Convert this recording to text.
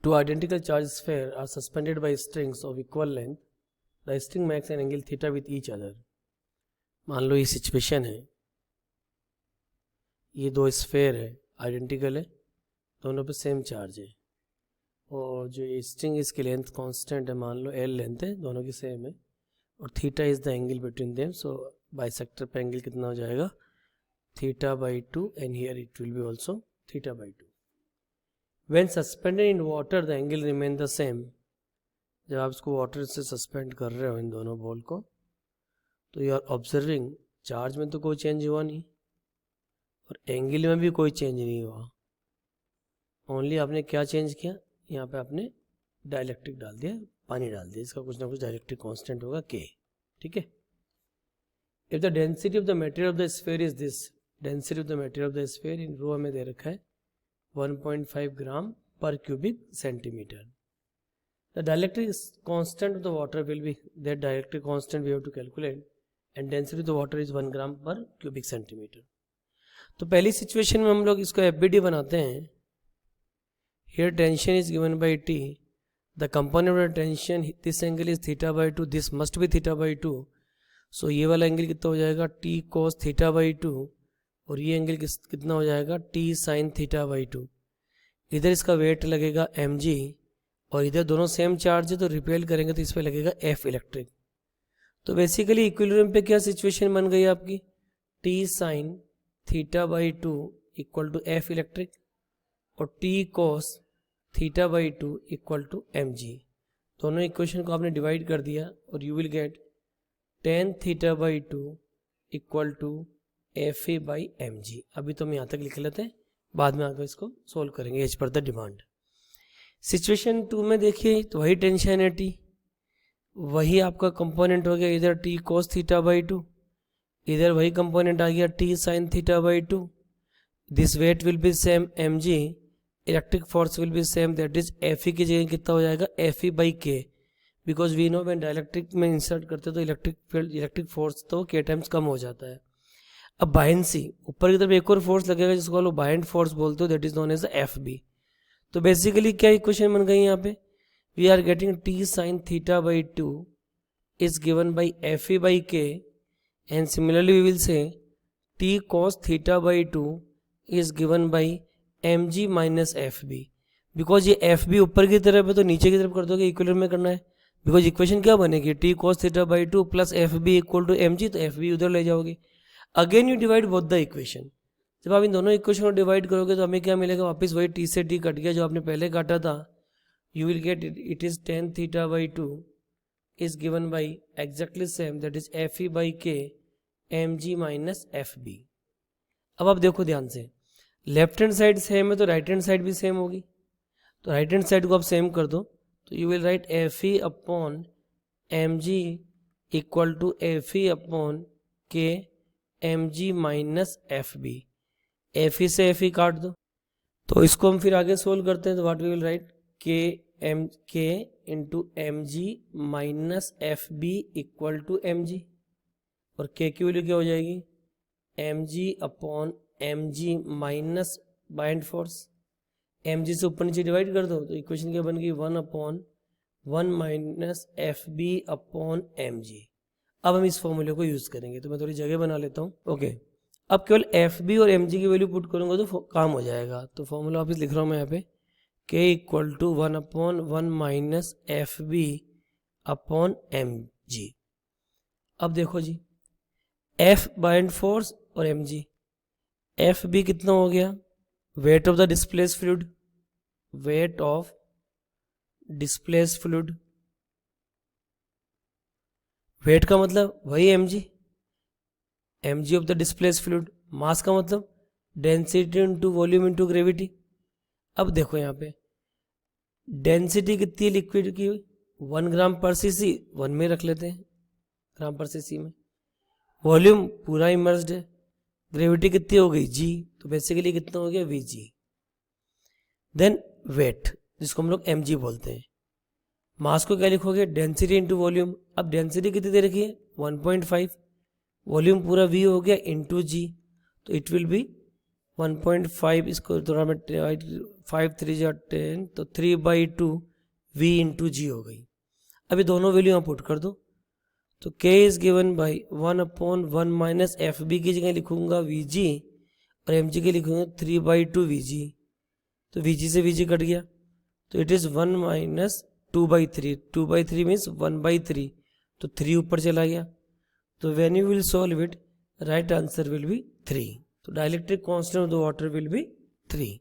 Two identical charged spheres are suspended by strings of equal length. The string makes an angle theta with each other. मान लो ये situation है, ये दो sphere है, identical है, दोनों पे सेम चार्ज है, और जो ये स्ट्रिंग इसकी लेंथ कांस्टेंट है, मान लो L लेंथ है, दोनों की सेम है, और theta is the angle between them. So bisector पे एंगल कितना हो जाएगा, theta by 2, and here it will be also theta by 2. When suspended in water the angle remain the same. जब आप इसको वाटर से सस्पेंड कर रहे हो इन दोनों बॉल को, तो यू आर ऑब्जर्विंग चार्ज में तो कोई चेंज हुआ नहीं और एंगल में भी कोई चेंज नहीं हुआ. ओनली आपने क्या चेंज किया, यहाँ पे आपने डाइलेक्ट्रिक डाल दिया, पानी डाल दिया, इसका कुछ ना कुछ डाइलेक्ट्रिक कांस्टेंट होगा K. ठीक है. If the density of the material of the sphere is this, density of the material of the sphere in rho में दे रखा है 1.5 gram per cubic centimeter. The dielectric constant of the water will be, that dielectric constant we have to calculate, and density of the water is 1 gram per cubic centimeter. तो पहली situation में हम लोग इसको FBD बनाते हैं. Here tension is given by T. The component of the tension, this angle is theta by 2. This must be theta by 2. So ये वाला एंगल कितना हो जाएगा, T cos theta by 2. और ये एंगल कितना हो जाएगा, T साइन थीटा बाई 2. इधर इसका वेट लगेगा mg, और इधर दोनों सेम चार्ज है तो रिपेल करेंगे तो इस पर लगेगा F इलेक्ट्रिक. तो बेसिकली इक्विलिब्रियम पे क्या सिचुएशन बन गई आपकी, T sine theta by 2 equal to F electric, और T cos theta by 2 equal to mg. दोनों इक्वेशन को आपने डिवाइड कर दिया और you will get tan theta by 2 equal to F by mg. अभी तो हम यहाँ तक लिख लेते हैं, बाद में आकर इसको सोल्व करेंगे as per the demand. Situation 2 में देखिए तो वही टेंशन है T, वही आपका कंपोनेंट हो गया इधर T cos थीटा बाई 2, इधर वही कंपोनेंट आ गया T sin theta by 2. This weight will be same mg, electric force will be same, that is Fe की जगह कितना हो जाएगा Fe by K, because we know when dielectric में insert करते तो इलेक्ट्रिक फील्ड, इलेक्ट्रिक फोर्स तो K times कम हो जाता है. अब बायंसी, ऊपर की तरफ एक और फोर्स लगेगा जिसको लोग बायंड फोर्स बोलते हो, that is known as FB. तो बेसिकली क्या इक्वेशन बन गई यहाँ पे, we are getting T sine theta by 2 is given by Fe by K, and similarly we will say T cos theta by 2 is given by mg minus FB. Because ये FB ऊपर की तरफ है तो नीचे की तरफ कर दोगे, इक्विलिब्रियम में करना है. बिकॉज इक्वेशन क्या बनेगी, T cos theta by 2 plus FB equal to mg, तो FB उधर ले जाओगे. Again you divide both the equation. जब आप इन दोनों इक्वेशन को डिवाइड करोगे तो हमें क्या मिलेगा, वापस वही T से T कट गया जो आपने पहले काटा था. You will get it is tan theta by 2 is given by exactly same, that is Fe by K mg minus FB. अब आप देखो ध्यान से, लेफ्ट हैंड साइड सेम है तो राइट हैंड साइड भी सेम होगी, तो राइट हैंड साइड को आप सेम कर दो तो you will write Fe upon mg equal to Fe upon K mg minus FB. Fe से Fe काट दो, तो इसको हम फिर आगे सोल्व करते हैं. तो what we will write, K into mg minus FB equal to mg, और K की वैल्यू क्या हो जाएगी, mg upon mg minus buoyant force. mg से ऊपर नीचे डिवाइड कर दो तो इक्वेशन क्या बन गई, 1 upon 1 minus FB upon mg. अब हम इस फॉर्मूले को यूज करेंगे, तो मैं थोड़ी जगह बना लेता हूँ. ओके, अब केवल FB और mg की वैल्यू पुट करूंगा तो काम हो जाएगा. तो फॉर्मूला वापस लिख रहा हूँ मैं यहाँ पे, K equal to 1 upon 1 minus FB upon mg. अब देखो जी, F बाइंड फोर्स और mg, FB कितना हो गया, weight of the displace fluid, weight of displace fluid. Weight का मतलब वही mg, mg of the displace fluid. Mass का मतलब density into volume into gravity. अब देखो यहाँ पे डेंसिटी कितनी है लिक्विड की, 1 ग्राम पर cc, 1 में रख लेते हैं ग्राम पर cc में. वॉल्यूम पूरा इमर्स्ड है, ग्रेविटी कितनी हो गई g, तो बेसिकली कितना हो गया Vg. देन वेट जिसको हम लोग mg बोलते हैं. मास को क्या लिखोगे, डेंसिटी इंटू वॉल्यूम. अब डेंसिटी कितनी दे रखी है, 1.5, वॉल्यूम पूरा V हो गया इंटू जी, तो इट विल बी 1.5. इसको थोड़ा मैं 5 3 जा 10, तो 3/2 V इंटू जी हो गई। अभी दोनों वैल्यू यहाँ पुट कर दो, तो K is given by 1/1 minus F B की जगह लिखूंगा VG और mg के लिखूंगा 3/2 VG, तो VG से VG कट गया, तो इट इज़ 1 माइनस 2/3, 2/3 मीन्स 1/3, तो 3 ऊपर चला गया। तो when you will solve it, right answer will be 3। तो dielectric constant of the water will be 3।